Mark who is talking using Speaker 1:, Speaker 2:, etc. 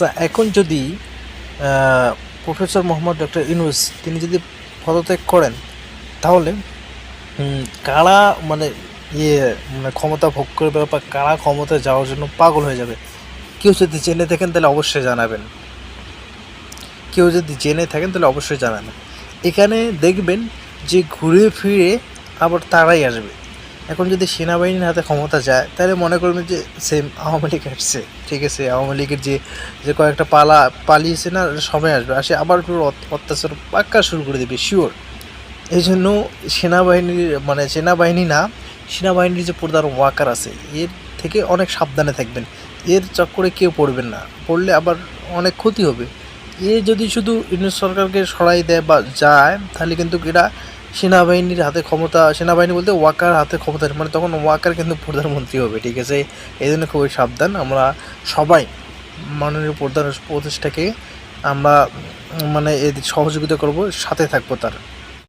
Speaker 1: আচ্ছা, এখন যদি প্রফেসর মোহাম্মদ ডক্টর ইউনূস তিনি যদি পদত্যাগ করেন, তাহলে কারা মানে ইয়ে মানে ক্ষমতা ভোগ করবে বা কারা ক্ষমতায় যাওয়ার জন্য পাগল হয়ে যাবে? কেউ যদি জেনে থাকেন তাহলে অবশ্যই জানাবেন। এখানে দেখবেন যে ঘুরে ফিরে আবার তারাই আসবে। এখন যদি সেনাবাহিনীর হাতে ক্ষমতা যায়, তাহলে মনে করবেন যে সেম আওয়ামী লীগ আসছে, ঠিক আছে? আওয়ামী লীগের যে যে কয়েকটা পালিয়েছে না, সবাই আসবে, আসে আবার পুরো অত্যাচার পাক্কা শুরু করে দেবে, শিওর। এই জন্য সেনাবাহিনীর যে প্রধান ওয়াকার আছে, এর থেকে অনেক সাবধানে থাকবেন। এর চক্করে কেউ পড়বেন না, পড়লে আবার অনেক ক্ষতি হবে। এ যদি শুধু ইউনূস সরকারকে সরাই দেয় বা যায়, তাহলে কিন্তু এরা সেনাবাহিনী বলতে ওয়াকার হাতে ক্ষমতা, মানে তখন ওয়াকার কিন্তু প্রধানমন্ত্রী হবে, ঠিক আছে? এই জন্য খুবই সাবধান। আমরা সবাই মাননীয় প্রধান উপদেষ্টাকে আমরা মানে এর সহযোগিতা করব, সাথে থাকবো তার।